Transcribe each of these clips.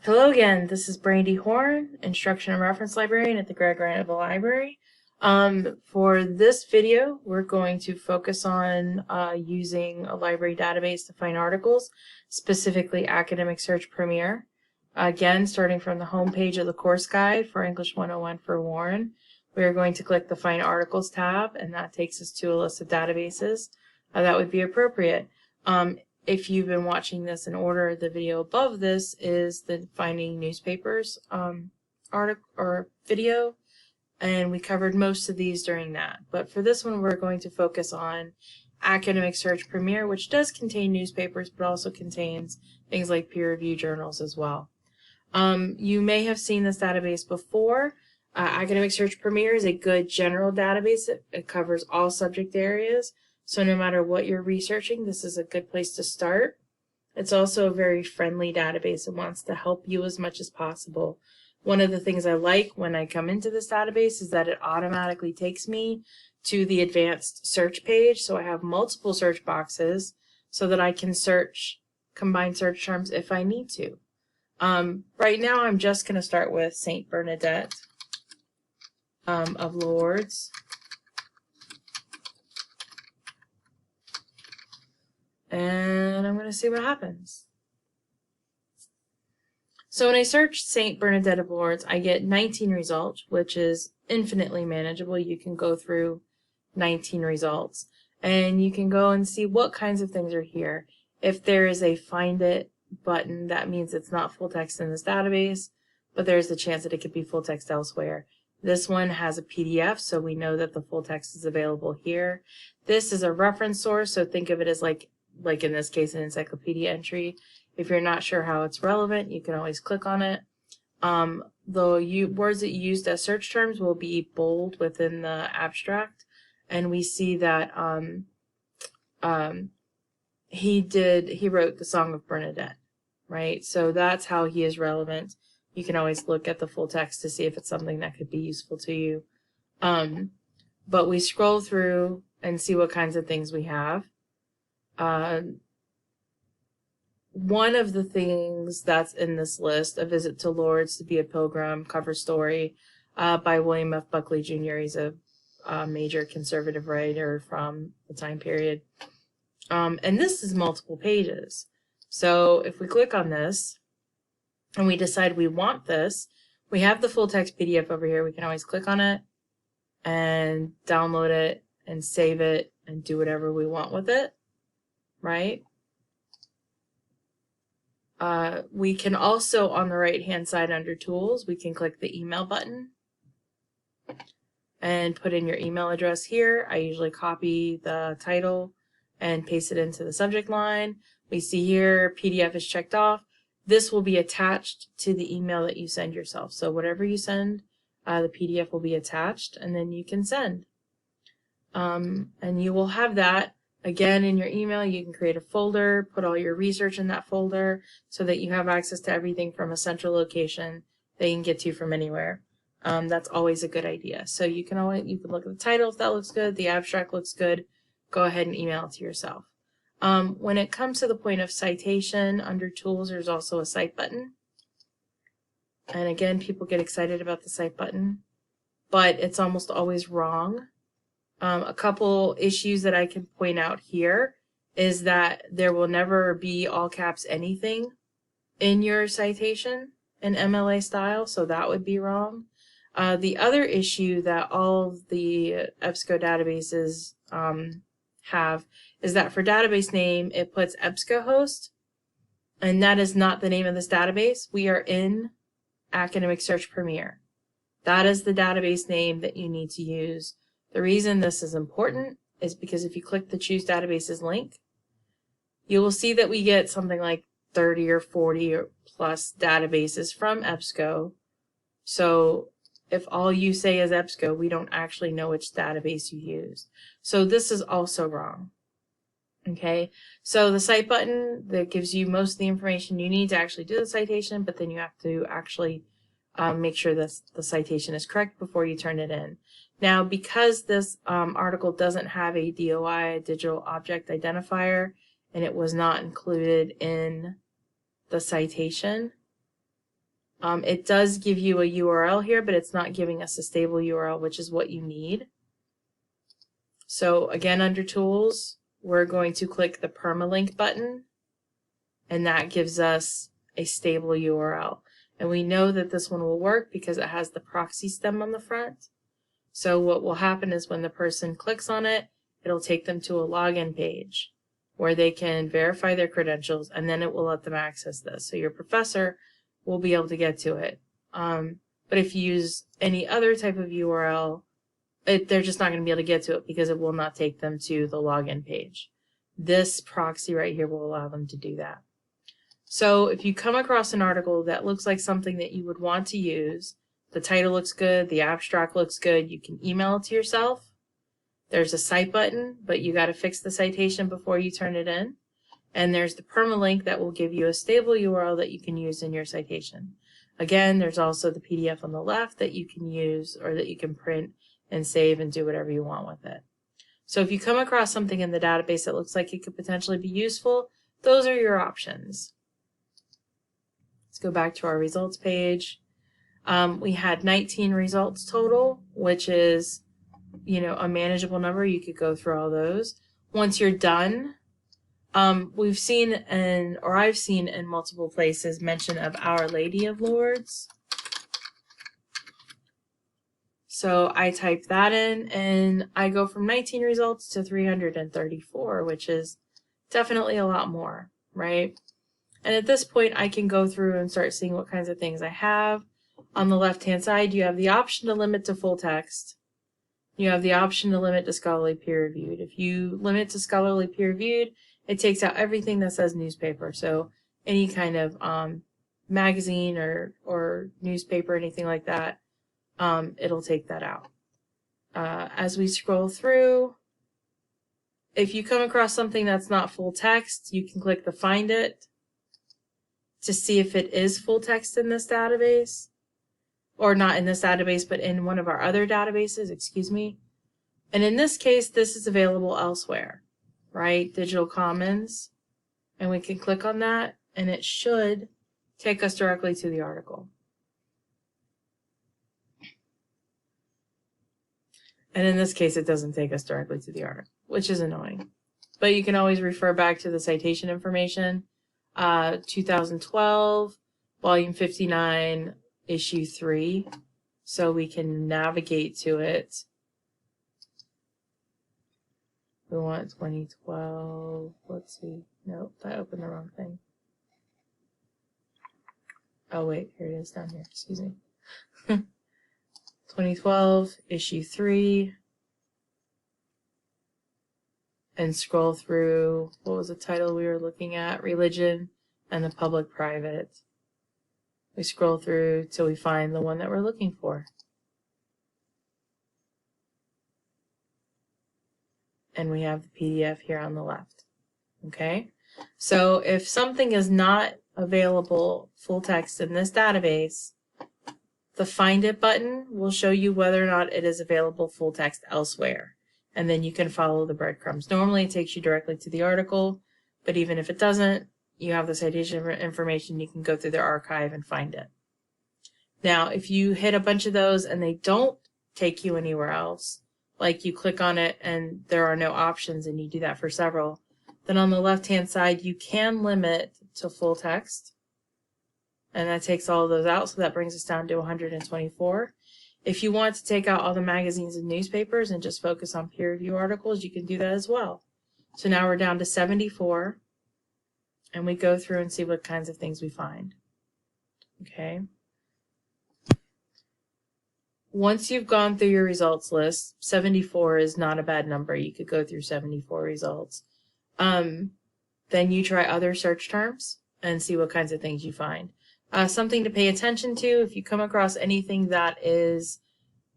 Hello again, this is Brandy Horn, Instruction and Reference Librarian at the Greg Graniteville Library. For this video, we're going to focus on using a library database to find articles, specifically Academic Search Premier. Again, starting from the home page of the course guide for English 101 for Warren, we are going to click the Find Articles tab, and that takes us to a list of databases that would be appropriate. If you've been watching this in order, the video above this is the Finding Newspapers article or video, and we covered most of these during that. But for this one, we're going to focus on Academic Search Premier, which does contain newspapers, but also contains things like peer-reviewed journals as well. You may have seen this database before. Academic Search Premier is a good general database. It covers all subject areas. So no matter what you're researching, this is a good place to start. It's also a very friendly database. It wants to help you as much as possible. One of the things I like when I come into this database is that it automatically takes me to the advanced search page. So I have multiple search boxes so that I can search, combine search terms if I need to. Right now I'm just going to start with St. Bernadette of Lourdes. And I'm going to see what happens. So when I search St. Bernadette of Lourdes, I get 19 results, which is infinitely manageable. You can go through 19 results, and you can go and see what kinds of things are here. If there is a Find It button, that means it's not full text in this database, but there's the chance that it could be full text elsewhere. This one has a PDF, so we know that the full text is available here. This is a reference source, so think of it as like in this case, an encyclopedia entry. If you're not sure how it's relevant, you can always click on it. The words that you used as search terms will be bold within the abstract, and we see that he wrote the Song of Bernadette, right? So that's how he is relevant. You can always look at the full text to see if it's something that could be useful to you. But we scroll through and see what kinds of things we have. One of the things that's in this list, A Visit to Lourdes to Be a Pilgrim, cover story by William F. Buckley Jr. He's a major conservative writer from the time period. And this is multiple pages. So if we click on this and we decide we want this, we have the full text PDF over here. We can always click on it and download it and save it and do whatever we want with it. Right? We can also, on the right hand side under tools, we can click the email button and put in your email address here. I usually copy the title and paste it into the subject line. We see here PDF is checked off. This will be attached to the email that you send yourself. So whatever you send, the PDF will be attached, and then you can send. And you will have that again in your email. You can create a folder, put all your research in that folder so that you have access to everything from a central location that you can get to from anywhere. That's always a good idea. So you can look at the title if that looks good, the abstract looks good, go ahead and email it to yourself. When it comes to the point of citation, under tools there's also a cite button. And again, people get excited about the cite button, but it's almost always wrong. A couple issues that I can point out here is that there will never be all caps anything in your citation in MLA style, so that would be wrong. The other issue that all of the EBSCO databases have is that for database name, it puts EBSCOhost, and that is not the name of this database. We are in Academic Search Premier. That is the database name that you need to use. The reason this is important is because if you click the Choose Databases link, you will see that we get something like 30 or 40 or plus databases from EBSCO. So if all you say is EBSCO, we don't actually know which database you used. So this is also wrong. Okay, so the cite button that gives you most of the information you need to actually do the citation, but then you have to actually make sure that the citation is correct before you turn it in. Now, because this article doesn't have a DOI, digital object identifier, and it was not included in the citation, It does give you a URL here, but it's not giving us a stable URL, which is what you need. So again, under Tools, we're going to click the permalink button, and that gives us a stable URL. And we know that this one will work because it has the proxy stem on the front. So what will happen is when the person clicks on it, it'll take them to a login page where they can verify their credentials, and then it will let them access this. So your professor will be able to get to it. But if you use any other type of URL, they're just not going to be able to get to it because it will not take them to the login page. This proxy right here will allow them to do that. So if you come across an article that looks like something that you would want to use, the title looks good, the abstract looks good, you can email it to yourself. There's a cite button, but you got to fix the citation before you turn it in. And there's the permalink that will give you a stable URL that you can use in your citation. Again, there's also the PDF on the left that you can use or that you can print and save and do whatever you want with it. So if you come across something in the database that looks like it could potentially be useful, those are your options. Let's go back to our results page. We had 19 results total, which is, a manageable number. You could go through all those. Once you're done, I've seen in multiple places mention of Our Lady of Lourdes. So I type that in and I go from 19 results to 334, which is definitely a lot more, right? And at this point, I can go through and start seeing what kinds of things I have. On the left-hand side, you have the option to limit to full text. You have the option to limit to scholarly peer-reviewed. If you limit to scholarly peer-reviewed, it takes out everything that says newspaper. So any kind of magazine or newspaper, anything like that, it'll take that out. As we scroll through, if you come across something that's not full text, you can click the Find It to see if it is full text in this database. Or not in this database, but in one of our other databases, excuse me. And in this case, this is available elsewhere, right? Digital Commons. And we can click on that, and it should take us directly to the article. And in this case, it doesn't take us directly to the article, which is annoying. But you can always refer back to the citation information. 2012, volume 59, issue 3. So we can navigate to it. We want 2012. Let's see. Nope, I opened the wrong thing. Oh, wait, here it is down here. Excuse me. 2012, issue 3. And scroll through, what was the title we were looking at? Religion and the Public-Private. We scroll through till we find the one that we're looking for. And we have the PDF here on the left. Okay? So if something is not available full text in this database, the Find It button will show you whether or not it is available full text elsewhere. And then you can follow the breadcrumbs. Normally it takes you directly to the article, but even if it doesn't, you have the citation information, you can go through their archive and find it. Now, if you hit a bunch of those and they don't take you anywhere else, like you click on it and there are no options and you do that for several, then on the left-hand side, you can limit to full text. And that takes all of those out, so that brings us down to 124. If you want to take out all the magazines and newspapers and just focus on peer review articles, you can do that as well. So now we're down to 74, and we go through and see what kinds of things we find. Okay. Once you've gone through your results list, 74 is not a bad number. You could go through 74 results. Then you try other search terms and see what kinds of things you find. Something to pay attention to, if you come across anything that is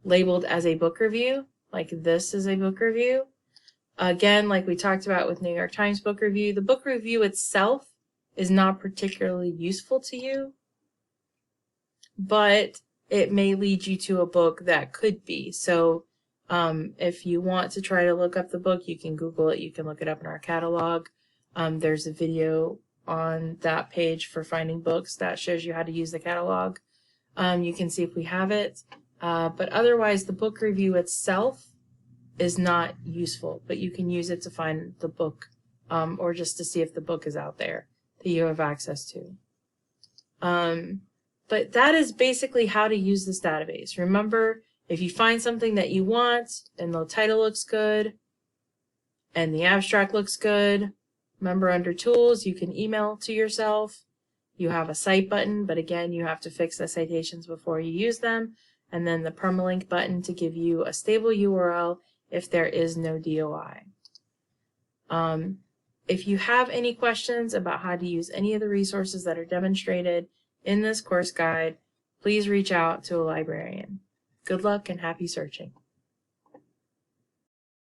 labeled as a book review, like this is a book review. Again, like we talked about with New York Times book review, the book review itself is not particularly useful to you, but it may lead you to a book that could be. So if you want to try to look up the book, you can Google it, you can look it up in our catalog. There's a video on that page for finding books that shows you how to use the catalog. You can see if we have it. But otherwise, the book review itself is not useful, but you can use it to find the book or just to see if the book is out there that you have access to. But that is basically how to use this database. Remember, if you find something that you want and the title looks good and the abstract looks good, remember under tools, you can email to yourself. You have a cite button, but again, you have to fix the citations before you use them. And then the permalink button to give you a stable URL if there is no DOI. If you have any questions about how to use any of the resources that are demonstrated in this course guide, please reach out to a librarian. Good luck and happy searching.